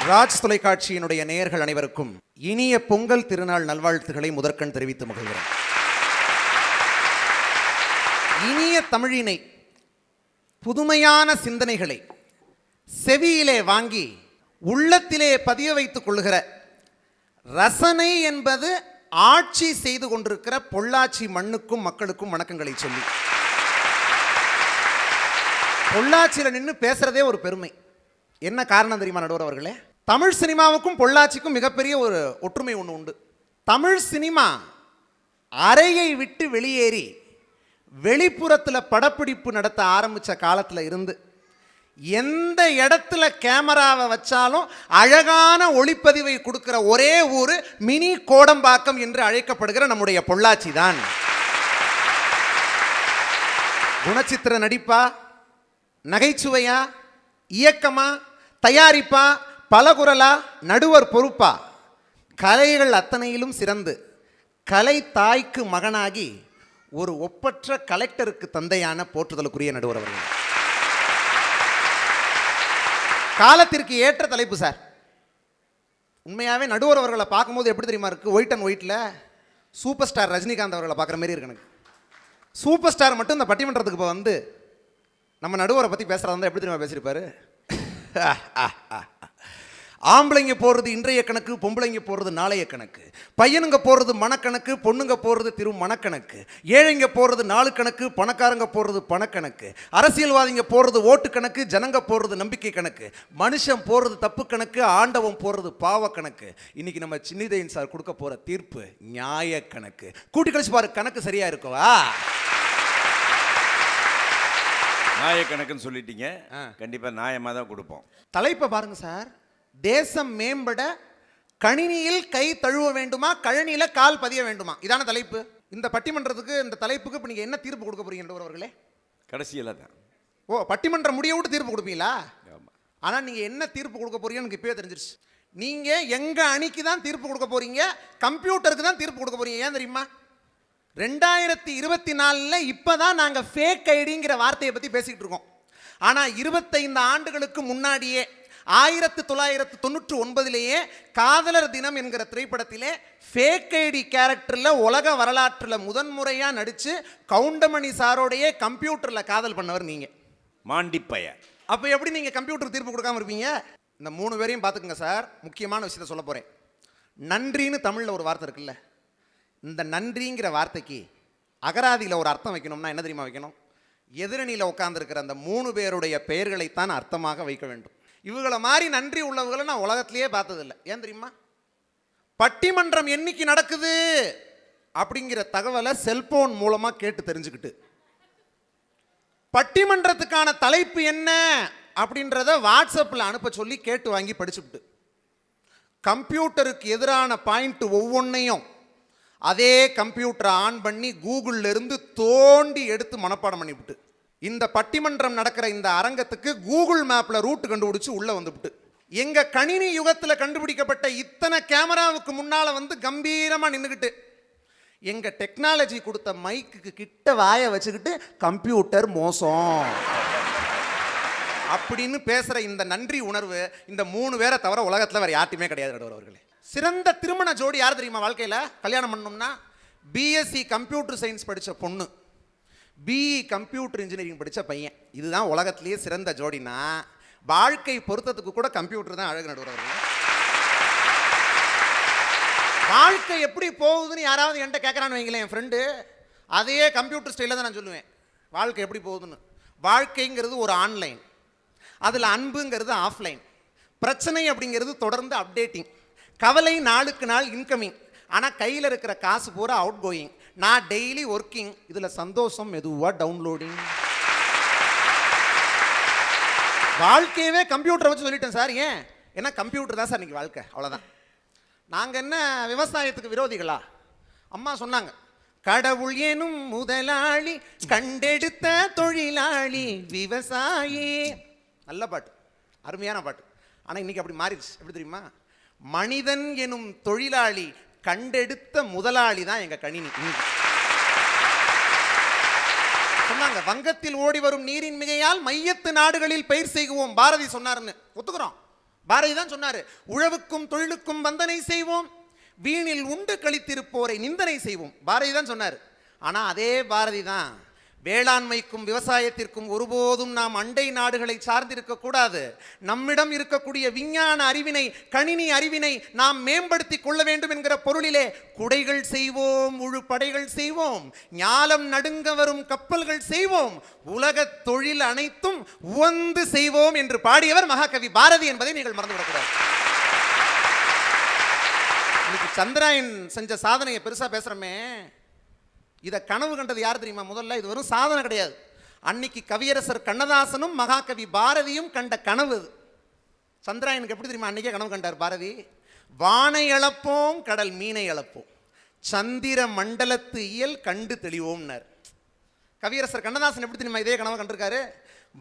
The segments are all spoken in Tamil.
ராஜ் தொலைக்காட்சியினுடைய நேயர்கள் அனைவருக்கும் இனிய பொங்கல் திருநாள் நல்வாழ்த்துக்களை முதற்கண் தெரிவித்து மகிழ்கிறேன். இனிய தமிழினை, புதுமையான சிந்தனைகளை செவியிலே வாங்கி உள்ளத்திலே பதிய வைத்துக் கொள்ளுகிற ரசனை என்பது ஆட்சி செய்து கொண்டிருக்கிற பொள்ளாச்சி மண்ணுக்கும் மக்களுக்கும் வணக்கங்களை சொல்லி, பொள்ளாச்சியில் நின்று பேசுறதே ஒரு பெருமை. என்ன காரணம் தெரியுமா நடுவர் அவர்களே? தமிழ் சினிமாவுக்கும் பொள்ளாச்சிக்கும் மிகப்பெரிய ஒரு ஒற்றுமை ஒன்று உண்டு. தமிழ் சினிமா அறையை விட்டு வெளியேறி வெளிப்புறத்தில் படப்பிடிப்பு நடத்த ஆரம்பித்த காலத்தில் இருந்து எந்த இடத்துல கேமராவை வச்சாலும் அழகான ஒளிப்பதிவை கொடுக்கிற ஒரே ஊர் மினி கோடம்பாக்கம் என்று அழைக்கப்படுகிற நம்முடைய பொள்ளாச்சி தான். குணச்சித்திர நடிப்பா, நகைச்சுவையா, இயக்கமா, தயாரிப்பா, பலகுரலா, நடுவர் பொறுப்பா, கலைகள் அத்தனையிலும் சிறந்து கலை தாய்க்கு மகனாகி ஒரு ஒப்பற்ற கலெக்டருக்கு தந்தையான போற்றுதலுக்குரிய நடுவர் அவர்கள். காலத்திற்கு ஏற்ற தலைப்பு சார். உண்மையாகவே நடுவர் அவர்களை பார்க்கும்போது எப்படி தெரியுமா இருக்குது? ஒயிட் அண்ட் ஒயிட்டில் சூப்பர் ஸ்டார் ரஜினிகாந்த் அவர்களை பார்க்குற மாதிரி இருக்கு எனக்கு. சூப்பர் ஸ்டார் மட்டும் இந்த பட்டிமன்றத்துக்கு இப்போ வந்து நம்ம நடுவரை பற்றி பேசுகிறதா இருந்தால் எப்படி தெரியுமா பேசியிருப்பாரு? ஆம்பளைங்க போடுறது இன்றைய கணக்கு, பொம்பளைங்க போடுறது நாளைய கணக்கு, பையனுங்க போடுறது மனக்கணக்கு, பொண்ணுங்க போடுறது திரு மனக்கணக்கு, ஏழைங்க போடுறது நாலு கணக்கு, பணக்காரங்க போடுறது பணக்கணக்கு, அரசியல்வாதிங்க போடுறது ஓட்டு கணக்கு, ஜனங்க போடுறது நம்பிக்கை கணக்கு, மனுஷன் போடுறது தப்பு கணக்கு, ஆண்டவன் போடுறது பாவ கணக்கு. இன்னைக்கு நம்ம சின்னிதயன் சார் கொடுக்க போற தீர்ப்பு நியாய கணக்கு. கூட்டி கழிச்சு பாரு, கணக்கு சரியா இருக்குவா? நியாய கணக்குன்னு சொல்லிட்டீங்க, கண்டிப்பா நியாயமா தான் கொடுப்போம். தலைப்பை பாருங்க சார். தேசம் மேம்பட கணினியில் கை தழுவ வேண்டுமா, கழனியில கால் பதிய வேண்டுமா? இதான தலைப்பு. இந்த பட்டிமன்றத்துக்கு, இந்த தலைப்புக்கு இப்போ நீங்க என்ன தீர்ப்பு கொடுக்க போறீங்க அவர்களே? கடைசியில தான். ஓ, பட்டிமன்றம் முடிய விட்டு தீர்ப்பு கொடுப்பீங்களா? ஆனா நீங்க என்ன தீர்ப்பு கொடுக்க போறீங்கன்னு எனக்கு இப்பவே தெரிஞ்சிருச்சு. நீங்க எங்க அணிக்கு தான் தீர்ப்பு கொடுக்க போறீங்க, கம்ப்யூட்டருக்கு தான் தீர்ப்பு கொடுக்க போறீங்க. ஏன் தெரியுமா? 2024 இப்பதான் நாங்க ஃபேக் ஐடிங்கிற வார்த்தையை பத்தி பேசிக்கிட்டு இருக்கோம். ஆனா 25 ஆண்டுகளுக்கு முன்னாடியே 1999 காதலர் தினம் என்கிற திரைப்படத்திலே ஃபேக் ஐடி கேரக்டர்ல உலக வரலாற்றில் முதன்முறையா நடிச்சு கவுண்டமணி சாரோடைய கம்ப்யூட்டர்ல காதல் பண்ணவர் நீங்க. மாண்டிப்பைய. அப்ப எப்படி நீங்க கம்ப்யூட்டர் தீர்ப்பு கொடுக்காம இருப்பீங்க? இந்த 3 பேரையும் பார்த்துக்குங்க சார். முக்கியமான விஷயத்த சொல்ல போறேன். நன்றின்னு தமிழ்ல ஒரு வார்த்தை இருக்குல்ல, இந்த நன்றிங்கிற வார்த்தைக்கு அகராதியில் ஒரு அர்த்தம் வைக்கணும்னா என்ன தெரியுமா வைக்கணும்? எதிரணியில் உட்கார்ந்துருக்கிற அந்த 3 பேருடைய பெயர்களைத்தான் அர்த்தமாக வைக்க வேண்டும். இவங்களை மாதிரி நன்றி உள்ளவர்களை நான் உலகத்திலேயே பார்த்ததில்லை. ஏன் தெரியுமா? பட்டிமன்றம் என்னைக்கு நடக்குது அப்படிங்கிற தகவலை செல்போன் மூலமா கேட்டு தெரிஞ்சுக்கிட்டு, பட்டிமன்றத்துக்கான தலைப்பு என்ன அப்படின்றத வாட்ஸ்அப்பில் அனுப்ப சொல்லி கேட்டு வாங்கி படிச்சுவிட்டு, கம்ப்யூட்டருக்கு எதிரான பாயிண்ட் ஒவ்வொன்றையும் அதே கம்ப்யூட்டரை ஆன் பண்ணி கூகுள்ல இருந்து தோண்டி எடுத்து மனப்பாடம் பண்ணிவிட்டு, இந்த பட்டிமன்றம் நடக்கிற இந்த அரங்கத்துக்கு கூகுள் மேப்ல ரூட் கண்டுபிடிச்சு உள்ள வந்துவிட்டு, எங்க கணினி யுகத்துல கண்டுபிடிக்கப்பட்ட இத்தனை கேமராவுக்கு முன்னால வந்து கம்பீரமா நின்றுக்கிட்டு, எங்க டெக்னாலஜி கொடுத்த மைக்கு கிட்ட வாய வச்சுக்கிட்டு கம்ப்யூட்டர் மோசம் அப்படின்னு பேசுற இந்த நன்றி உணர்வு இந்த 3 பேரை தவிர உலகத்துல வேற யார்ட்டுமே கிடையாது. அவர்களே, சிறந்த திருமண ஜோடி யார் தெரியுமா? வாழ்க்கையில் கல்யாணம் பண்ணோம்னா பிஎஸ்சி கம்ப்யூட்டர் சயின்ஸ் படித்த பொண்ணு, பிஇ கம்ப்யூட்டர் இன்ஜினியரிங் படித்த பையன். இதுதான் உலகத்திலேயே சிறந்த ஜோடினா வாழ்க்கை பொருத்தத்துக்கு கூட கம்ப்யூட்டர் தான் அழகு. நடுவர்கள், வாழ்க்கை எப்படி போகுதுன்னு யாராவது என்கிட்ட கேட்குறான்னு வைங்களேன், என் ஃப்ரெண்டு, அதையே கம்ப்யூட்டர் ஸ்டைலில் தான் நான் சொல்லுவேன். வாழ்க்கை எப்படி போகுதுன்னு. வாழ்க்கைங்கிறது ஒரு ஆன்லைன், அதில் அன்புங்கிறது ஆஃப்லைன், பிரச்சனை அப்படிங்கிறது தொடர்ந்து அப்டேட்டிங், கவலை நாளுக்கு நாள் இன்கமிங், ஆனால் கையில் இருக்கிற காசு பூரா அவுட் கோயிங். நான் டெய்லி ஒர்க்கிங், இதில் சந்தோஷம் மெதுவாக டவுன்லோடிங். வாழ்க்கையவே கம்ப்யூட்டரை வச்சு சொல்லிட்டேன் சார். ஏன்? ஏன்னா கம்ப்யூட்டர் தான் சார் இன்னைக்கு வாழ்க்கை, அவ்வளோதான். நாங்கள் என்ன விவசாயத்துக்கு விரோதிகளா? அம்மா சொன்னாங்க, கடவுள் எனும் முதலாளி கண்டெடுத்த தொழிலாளி விவசாயி. நல்ல பாட்டு, அருமையான பாட்டு. ஆனால் இன்னைக்கு அப்படி மாறிடுச்சு. எப்படி தெரியுமா? மனிதன் எனும் தொழிலாளி கண்டெடுத்த முதலாளி தான் எங்க கணினி. சொன்னாங்க, வங்கத்தில் ஓடி வரும் நீரின் மிகையால் மையத்து நாடுகளில் பயிர் செய்குவோம் பாரதி சொன்னார்னு. ஒத்துக்கிறோம். பாரதி தான் சொன்னாரு, உழவுக்கும் தொழிலுக்கும் வந்தனை செய்வோம், வீணில் உண்டு கழித்திருப்போரை நிந்தனை செய்வோம். பாரதி தான் சொன்னார். ஆனா அதே பாரதி தான் வேளாண்மைக்கும் விவசாயத்திற்கும் ஒருபோதும் நாம் அண்டை நாடுகளை சார்ந்திருக்க கூடாது, நம்மிடம் இருக்கக்கூடிய விஞ்ஞான அறிவினை, கணினி அறிவினை நாம் மேம்படுத்திக் கொள்ள வேண்டும் என்கிற பொருளிலே குடைகள் செய்வோம், முழு படைகள் செய்வோம், ஞாலம் நடுங்க வரும் கப்பல்கள் செய்வோம், உலக தொழில் அனைத்தும் உவந்து செய்வோம் என்று பாடியவர் மகாகவி பாரதி என்பதை நீங்கள் மறந்துவிடக்கூடாது. இன்னைக்கு சந்திராயன் செஞ்ச சாதனையை பெருசா பேசுறமே, இதை கனவு கண்டது யார் தெரியுமா? முதல்ல இது வெறும் சாதனை கிடையாது, அன்னைக்கு கவியரசர் கண்ணதாசனும் மகாகவி பாரதியும் கண்ட கனவு. சந்திராயனுக்கு எப்படி தெரியுமா அன்னைக்கே கனவு கண்டார் பாரதி? வானை அளப்போம், கடல் மீனை அளப்போம், சந்திர மண்டலத்து இயல் கண்டு தெளிவோம்னார். கவியரசர் கண்ணதாசன் எப்படி தெரியுமா இதே கனவு கண்டிருக்காரு?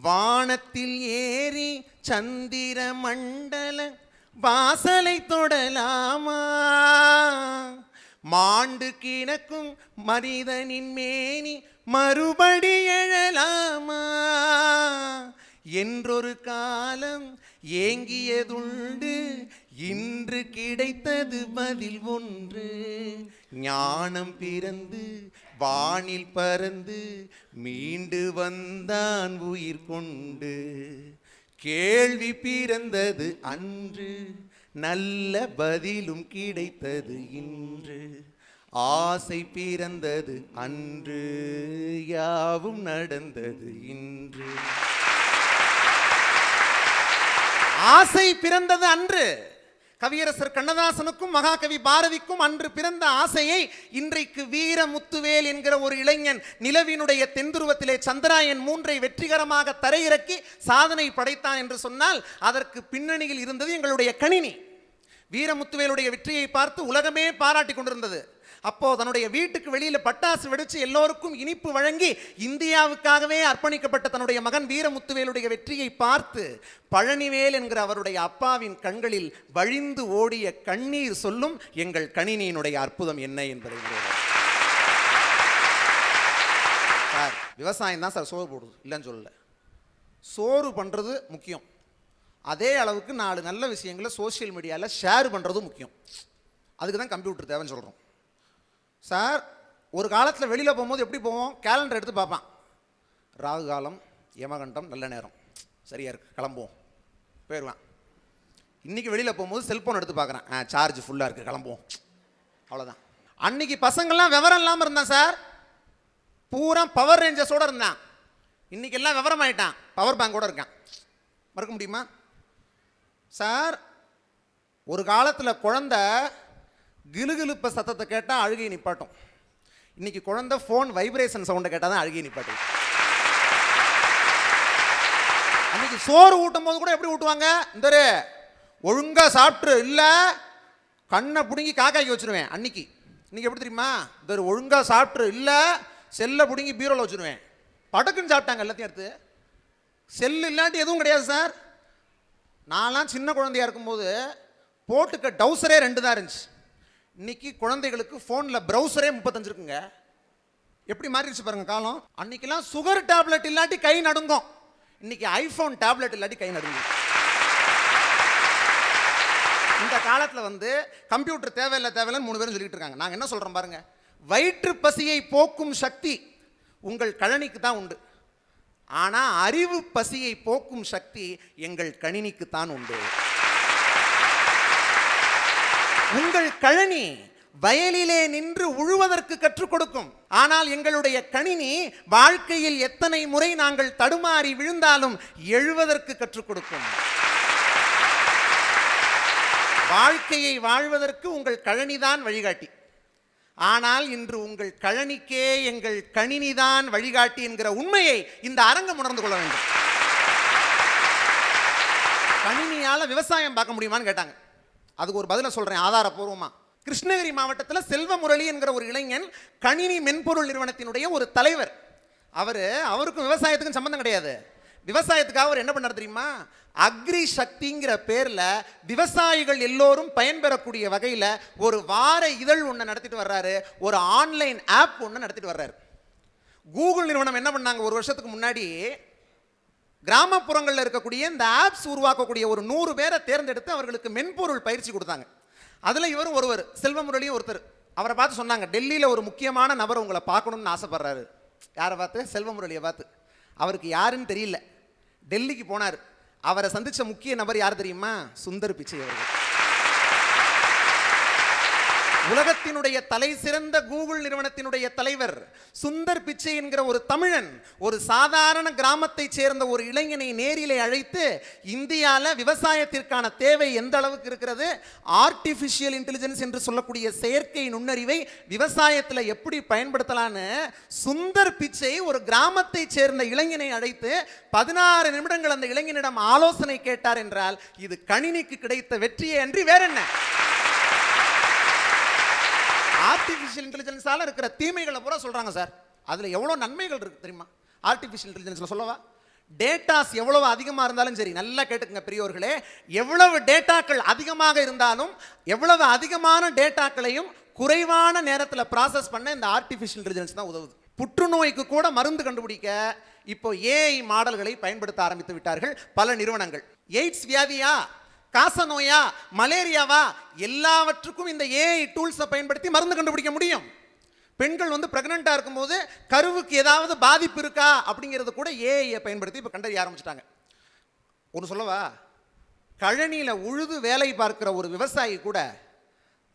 வானத்தில் ஏறி சந்திர மண்டல வாசலை தொடலாமா, மாண்டு கிடக்கும் மனிதனின் மேனி மறுபடி எழலாமா, என்றொரு காலம் ஏங்கியதுண்டு, இன்று கிடைத்தது பதில் ஒன்று, ஞானம் பிறந்து வானில் பறந்து மீண்டு வந்தான் உயிர் கொண்டு, கேள்வி பிறந்தது அன்று, நல்ல பதிலும் கிடைத்தது இன்று, ஆசை பிறந்தது அன்று, யாவும் நடந்தது இன்று. ஆசை பிறந்தது அன்று. கவியரசர் கண்ணதாசனுக்கும் மகாகவி பாரதிக்கும் அன்று பிறந்த ஆசையை இன்றைக்கு வீரமுத்துவேல் என்கிற ஒரு இளைஞன் நிலவினுடைய தென்துருவத்திலே சந்திராயன் 3 வெற்றிகரமாக தரையிறக்கி சாதனை படைத்தான் என்று சொன்னால் அதற்கு பின்னணியில் இருந்தது எங்களுடைய கணினி. வீரமுத்துவேலுடைய வெற்றியை பார்த்து உலகமே பாராட்டி கொண்டிருந்தது. அப்போ தன்னுடைய வீட்டுக்கு வெளியில பட்டாசு வெடிச்சு எல்லோருக்கும் இனிப்பு வழங்கி இந்தியாவுக்காகவே அர்ப்பணிக்கப்பட்ட தன்னுடைய மகன் வீரமுத்துவேலுடைய வெற்றியை பார்த்து பழனிவேல் என்கிற அவருடைய அப்பாவின் கண்களில் வழிந்து ஓடிய கண்ணீர் சொல்லும் எங்கள் கணினியினுடைய அற்புதம் என்ன என்பதை. சார், விவசாயம் தான் சார் சோறு போடுது, இல்லைன்னு சொல்லல. சோறு பண்றது முக்கியம், அதே அளவுக்கு 4 நல்ல விஷயங்களை சோசியல் மீடியாவில் ஷேர் பண்ணுறதும் முக்கியம். அதுக்கு தான் கம்ப்யூட்டர் தேவைன்னு சொல்கிறோம். சார், ஒரு காலத்தில் வெளியில் போகும்போது எப்படி போவோம்? கேலண்டர் எடுத்து பார்ப்பான், ராகு காலம், யமகண்டம், நல்ல நேரம், சரியா இருக்கு, கிளம்புவோம், போயிடுவான். இன்றைக்கி வெளியில் போகும்போது செல்ஃபோன் எடுத்து பார்க்குறேன், சார்ஜ் ஃபுல்லாக இருக்குது, கிளம்புவோம், அவ்வளோதான். அன்னைக்கு பசங்கள்லாம் விவரம் இல்லாமல் இருந்தான் சார், பூரா பவர் ரேஞ்சர்ஸோடு இருந்தான். இன்றைக்கி எல்லாம் விவரம் ஆகிட்டான், பவர் பேங்கோடு இருக்கான். மறக்க முடியுமா சார்? ஒரு காலத்தில் குழந்தை கிலுகிலுப்ப சத்தத்தை கேட்டால் அழுகை நிப்பாட்டும். இன்னைக்கு குழந்தை ஃபோன் வைப்ரேஷன் சவுண்டை கேட்டால் தான் அழுகை நிப்பாட்டும். அன்னைக்கு சோறு ஊட்டும் போது கூட எப்படி ஊட்டுவாங்க? இந்த ஒழுங்காக சாப்பிட்டு இல்லை கண்ணை பிடுங்கி காக்காய்க்கு வச்சுருவேன். இன்னைக்கு எப்படி தெரியுமா? இந்த ஒழுங்காக சாப்பிட்டு இல்லை செல்லை பிடுங்கி பீரோவில் வச்சுருவேன். படக்குன்னு சாப்பிட்டாங்க எல்லாத்தையும் எடுத்து. செல்லு இல்லாட்டி எதுவும் கிடையாது சார். நான்லாம் சின்ன குழந்தையாக இருக்கும்போது போட்டுக்க டவுசரே 2 தான் இருந்துச்சு. இன்னைக்கு குழந்தைகளுக்கு ஃபோனில் ப்ரௌசரே 35 இருக்குங்க. எப்படி மாறிடுச்சு பாருங்க காலம். அன்னைக்கெல்லாம் சுகர் டேப்லெட் இல்லாட்டி கை நடுங்கும், இன்னைக்கு ஐஃபோன் டேப்லெட் இல்லாட்டி கை நடுங்கும். இந்த காலத்தில் கம்ப்யூட்டர் தேவையில்லைன்னு 3 பேரும் சொல்லிட்டு இருக்காங்க. நாங்கள் என்ன சொல்கிறோம் பாருங்க, வயிற்று பசியை போக்கும் சக்தி உங்கள் கழனிக்கு தான் உண்டு, ஆனால் அறிவு பசியை போக்கும் சக்தி எங்கள் கணினிக்கு தான் உண்டு. உங்கள் கழனி வயலிலே நின்று உழுவதற்கு கற்றுக் கொடுக்கும், ஆனால் எங்களுடைய கணினி வாழ்க்கையில் எத்தனை முறை நாங்கள் தடுமாறி விழுந்தாலும் எழுவதற்கு கற்றுக் கொடுக்கும். வாழ்க்கையை வாழ்வதற்கு உங்கள் கழனிதான் வழிகாட்டி, ஆனால் இன்று உங்கள் கழனிக்கே எங்கள் கணினிதான் வழிகாட்டி என்கிற உண்மையை இந்த அரங்கம் உணர்ந்து கொள்ள வேண்டும். கணினியால் விவசாயம் பார்க்க முடியுமான்னு கேட்டாங்க. அதுக்கு ஒரு பதிலை சொல்கிறேன் ஆதாரப்பூர்வமாக. கிருஷ்ணகிரி மாவட்டத்தில் செல்வமுரளி என்கிற ஒரு இளைஞன் கணினி மென்பொருள் நிறுவனத்தினுடைய ஒரு தலைவர். அவருக்கும் விவசாயத்துக்கும் சம்பந்தம் கிடையாது. விவசாயத்துக்காக அவர் என்ன பண்ணார் தெரியுமா? அக்ரி சக்திங்கிற பேரில் விவசாயிகள் எல்லோரும் பயன்பெறக்கூடிய வகையில் ஒரு வார இதழ் ஒன்று நடத்திட்டு வர்றாரு, ஒரு ஆன்லைன் ஆப் ஒன்று நடத்திட்டு வர்றாரு. கூகுள் நிறுவனம் என்ன பண்ணாங்க, ஒரு வருஷத்துக்கு முன்னாடி கிராமப்புறங்களில் இருக்கக்கூடிய இந்த ஆப்ஸ் உருவாக்கக்கூடிய ஒரு 100 பேரை தேர்ந்தெடுத்து அவர்களுக்கு மென்பொருள் பயிற்சி கொடுத்தாங்க. அதில் இவரும் ஒருவர், செல்வமுரளியும் ஒருத்தர். அவரை பார்த்து சொன்னாங்க, டெல்லியில் ஒரு முக்கியமான நபர் உங்களை பார்க்கணும்னு ஆசைப்படுறாரு. யாரை பார்த்து? செல்வமுரளியை பார்த்து. அவருக்கு யாருன்னு தெரியல. டெல்லிக்கு போனார். அவரை சந்திச்ச முக்கிய நபர் யார் தெரியுமா? சுந்தர் பிச்சை அவர்கள். உலகத்தினுடைய தலை சிறந்த கூகுள் நிறுவனத்தினுடைய தலைவர் சுந்தர் பிச்சை என்கிற ஒரு தமிழன் ஒரு சாதாரண கிராமத்தை சேர்ந்த ஒரு இளைஞனை நேரிலே அழைத்து, இந்தியாவில் விவசாயத்திற்கான தேவை எந்த அளவுக்கு இருக்கிறது, ஆர்டிஃபிஷியல் இன்டெலிஜென்ஸ் என்று சொல்லக்கூடிய செயற்கை நுண்ணறிவை விவசாயத்தில் எப்படி பயன்படுத்தலான்னு சுந்தர் பிச்சை ஒரு கிராமத்தை சேர்ந்த இளைஞனை அழைத்து 16 நிமிடங்கள் அந்த இளைஞனிடம் ஆலோசனை கேட்டார் என்றால் இது கணினிக்கு கிடைத்த வெற்றியே அன்றி வேற என்ன? ஆர்டிஃபிஷியல் இன்டெலிஜென்ஸால இருக்கிற தீமைகளை பூரா சொல்றாங்க சார். அதுல எவ்வளவு நன்மைகள் இருக்கு தெரியுமா? ஆர்டிஃபிஷியல் இன்டெலிஜென்ஸ்ல சொல்லவா? டேட்டாஸ் எவ்வளவு அதிகமா இருந்தாலும் சரி, நல்லா கேட்டுக்கங்க பெரியோர்களே, எவ்வளவு டேட்டாக்கள் அதிகமாக இருந்தாலும் எவ்வளவு அதிகமான டேட்டாக்களையும் குறைவான நேரத்தில் ப்ராசஸ் பண்ண இந்த ஆர்டிஃபிஷியல் இன்டெலிஜென்ஸ் தான் உதவுது. புற்றுநோய்க்கு கூட மருந்து கண்டுபிடிக்க இப்போ ஏஐ மாடல்களை பயன்படுத்த ஆரம்பித்து விட்டார்கள் பல நிறுவனங்கள். எய்ட்ஸ் வியாதியா, காச நோயா, மலேரியாவா, எல்லாவற்றுக்கும் இந்த ஏஐ டூல்ஸை பயன்படுத்தி மருந்து கண்டுபிடிக்க முடியும். பெண்கள் பிரெக்னெண்டா இருக்கும்போது கருவுக்கு ஏதாவது பாதிப்பு இருக்கா அப்படிங்கிறது கூட ஏஐயை பயன்படுத்தி இப்போ கண்டறிய ஆரம்பிச்சிட்டாங்க. ஒன்று சொல்லவா? கழனியில் உழுது வேலை பார்க்கிற ஒரு விவசாயி கூட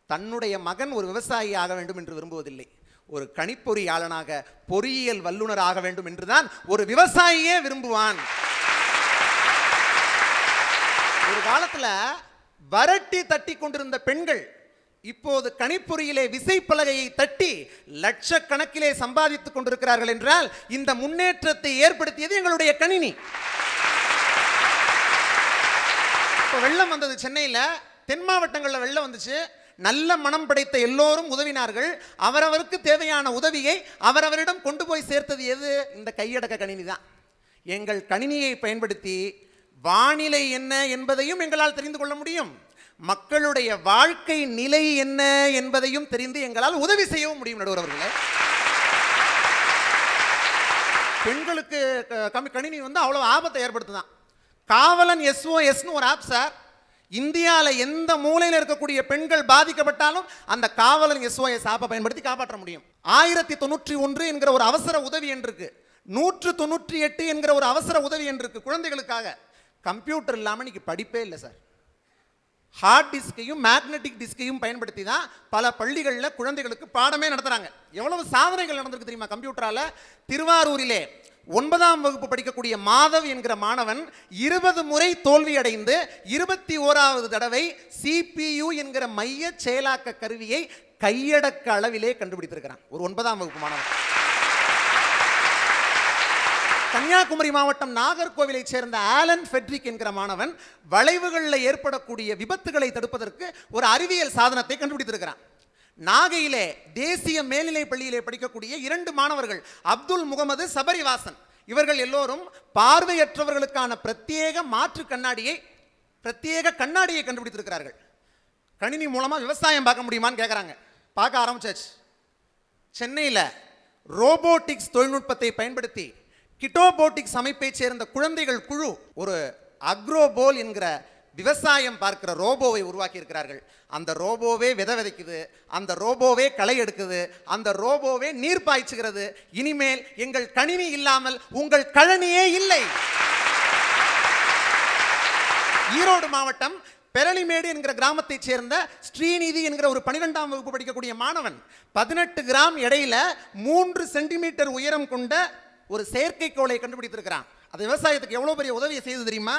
தன்னுடைய மகன் ஒரு விவசாயி ஆக வேண்டும் என்று விரும்புவதில்லை. ஒரு கணிப்பொறியாளனாக, பொறியியல் வல்லுநர் ஆக வேண்டும் என்றுதான் ஒரு விவசாயியே விரும்புவான். ஒரு காலத்துல வரட்டி தட்டி கொண்டிருந்த பெண்கள் இப்போது கணிப்பொறியிலே விசைப்பலகையை தட்டி லட்சக்கணக்கிலே சம்பாதித்துக் கொண்டிருக்கிறார்கள் என்றால் இந்த முன்னேற்றத்தை ஏற்படுத்தியது எங்களுடைய கணினி. இப்போ வெள்ளம் வந்தது சென்னையில், தென் மாவட்டங்களில் வெள்ளம் வந்துச்சு. நல்ல மனம் படைத்த எல்லோரும் உதவினார்கள். அவரவருக்கு தேவையான உதவியை அவரவரிடம் கொண்டு போய் சேர்த்தது எது? இந்த கையடக்க கணினி தான். எங்கள் கணினியை பயன்படுத்தி வானிலை என்ன என்பதையும் எங்களால் தெரிந்து கொள்ள முடியும். மக்களுடைய வாழ்க்கை நிலை என்ன என்பதையும் தெரிந்து எங்களால் உதவி செய்யவும் முடியும். நடுவர் அவர்களே, பெண்களுக்கு கணினி அவ்வளவு ஆபத்தை ஏற்படுத்துதான். காவலன் SOSன்னு ஒரு ஆப் சார். இந்தியாவில் எந்த மூலையில் இருக்கக்கூடிய பெண்கள் பாதிக்கப்பட்டாலும் அந்த காவலன் SOS ஆப்பை பயன்படுத்தி காப்பாற்ற முடியும். 1091 என்கிற ஒரு அவசர உதவி என்று இருக்கு, 198 என்கிற ஒரு அவசர உதவி என்று இருக்கு குழந்தைகளுக்காக. கம்ப்யூட்டர் இல்லாமல் இன்னைக்கு படிப்பே இல்லை சார். ஹார்ட் டிஸ்கையும் மேக்னெட்டிக் டிஸ்கையும் பயன்படுத்தி தான் பல பள்ளிகளில் குழந்தைகளுக்கு பாடமே நடத்துகிறாங்க. எவ்வளவு சாதனைகள் நடந்திருக்கு தெரியுமா கம்ப்யூட்டரால்? திருவாரூரிலே 9ஆம் வகுப்பு படிக்கக்கூடிய மாதவ் என்கிற மாணவன் 20 முறை தோல்வி அடைந்து 21வது தடவை CPU என்கிற மைய செயலாக்க கருவியை கையடக்க அளவிலே கண்டுபிடித்திருக்கிறான். ஒரு 9ஆம் வகுப்பு மாணவன். கன்னியாகுமரி மாவட்டம் நாகர்கோவிலை சேர்ந்த ஆலன் ஃபெட்ரிக் என்கிற மாணவன் வளைவுகளில் ஏற்படக்கூடிய விபத்துகளை தடுப்பதற்கு ஒரு அறிவியல் சாதனத்தை கண்டுபிடித்திருக்கிறான். நாகையிலே தேசிய மேல்நிலை பள்ளியிலே படிக்கக்கூடிய 2 மாணவர்கள், அப்துல் முகமது, சபரிவாசன், இவர்கள் எல்லோரும் பார்வையற்றவர்களுக்கான பிரத்யேக மாற்று கண்ணாடியை கண்டுபிடித்திருக்கிறார்கள். கணினி மூலமா விவசாயம் பார்க்க முடியுமான்னு கேட்குறாங்க. பார்க்க ஆரம்பிச்சாச்சு. சென்னையில் ரோபோட்டிக்ஸ் தொழில்நுட்பத்தை பயன்படுத்தி கிட்டோபோட்டிக்ஸ் அமைப்பை சேர்ந்த குழந்தைகள் குழு ஒரு அக்ரோபோல் என்கிற விவசாயம் பார்க்கிற ரோபோவை உருவாக்கி இருக்கிறார்கள். அந்த ரோபோவே விதை விதைக்குது, அந்த ரோபோவே களை எடுக்குது, அந்த ரோபோவே நீர் பாய்ச்சுகிறது. இனிமேல் எங்கள் கணினி இல்லாமல் உங்கள் கழனியே இல்லை. ஈரோடு மாவட்டம் பெரளிமேடு என்கிற கிராமத்தை சேர்ந்த ஸ்ரீநிதி என்கிற ஒரு 12ஆம் வகுப்பு படிக்கக்கூடிய மாணவன் 18 கிராம் எடையில 3 சென்டிமீட்டர் உயரம் கொண்ட ஒரு செயற்கைக்கோளை கண்டுபிடித்திருக்கிறான். அது விவசாயத்துக்கு எவ்வளவு பெரிய உதவியை செய்து தெரியுமா?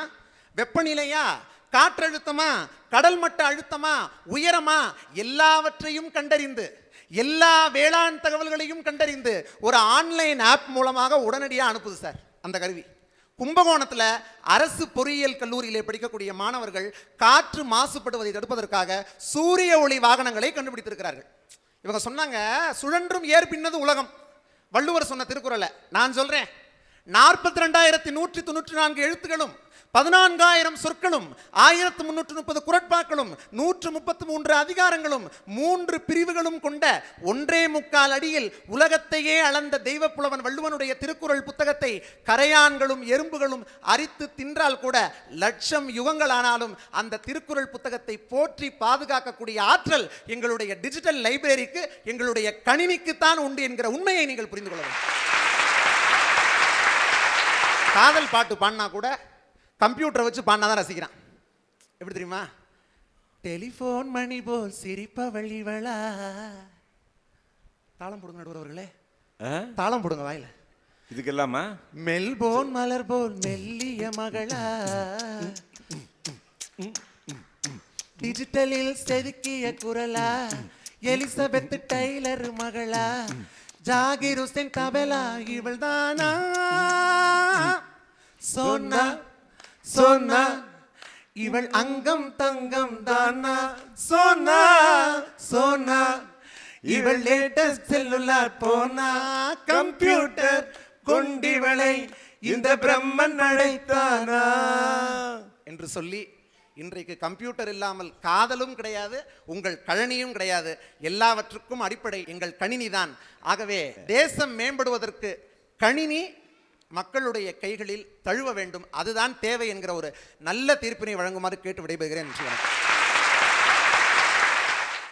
வெப்பநிலையா, காற்றழுத்தமா, கடல் மட்ட அழுத்தமா, உயரமா, எல்லாவற்றையும் கண்டறிந்து எல்லா வேளாண் தகவல்களையும் கண்டறிந்து ஒரு ஆன்லைன் ஆப் மூலமாக உடனடியாக அனுப்புது சார் அந்த கருவி. கும்பகோணத்தில் அரசு பொறியியல் கல்லூரியிலே படிக்கக்கூடிய மாணவர்கள் காற்று மாசுபடுவதை தடுப்பதற்காக சூரிய ஒளி வாகனங்களை கண்டுபிடித்திருக்கிறார்கள். இவங்க சொன்னாங்க, சுழன்றும் ஏற்பின்னது உலகம். வள்ளுவர் சொன்ன திருக்குறளை நான் சொல்றேன். 42,194 எழுத்துகளும் 14,000 சொற்களும் 1,330 குறட்பாக்களும் 133 அதிகாரங்களும் 3 பிரிவுகளும் கொண்ட 1.25 அடியில் உலகத்தையே அளந்த தெய்வப்புலவன் வள்ளுவனுடைய திருக்குறள் புத்தகத்தை கரையான்களும் எறும்புகளும் அரித்து தின்றால் கூட லட்சம் யுகங்களானாலும் அந்த திருக்குறள் புத்தகத்தை போற்றி பாதுகாக்கக்கூடிய ஆற்றல் எங்களுடைய டிஜிட்டல் லைப்ரரிக்கு, எங்களுடைய கணினிக்குத்தான் உண்டு என்கிற உண்மையை நீங்கள் புரிந்து கொள்ள வேண்டும். காதல் பாட்டு பாடினா கூட கம்ப்யூட்டரை வச்சு பாடினா தான் ரசிக்கிறான். எப்படி தெரியுமா? டெலிஃபோன் மணி போல் சிரிப்பவள் இவளா. தாளம் போடுங்க நடுவர்களே, தாளம் போடுங்க வாயில. இதுக்கெல்லாமா? மெல்போன் மலர் போல் மெல்லிய மகளா, டிஜிட்டலில் செதுக்கிய குரலா, எலிசபெத் டெய்லர் மகளா, ஜாகிர் ஹுசேன் தபலா இவள் தானா? சொன்னா சொன்னா இவள் அங்கம் தங்கம் தானா? சொன்னா சொன்னா இவள் லேட்டஸ்ட் செல்லுலார் போனா? கம்ப்யூட்டர் கொண்டிவளை இந்த பிரம்மன் அழைத்தானா என்று சொல்லி இன்றைக்கு கம்ப்யூட்டர் இல்லாமல் காதலும் கிடையாது, உங்கள் கழனியும் கிடையாது. எல்லாவற்றுக்கும் அடிப்படை எங்கள் கணினி தான். ஆகவே தேசம் மேம்படுவதற்கு கணினி மக்களுடைய கைகளில் தழுவ வேண்டும், அதுதான் தேவை என்கிற ஒரு நல்ல தீர்ப்பினை வழங்குமாறு கேட்டு விடைபெறுகிறேன்.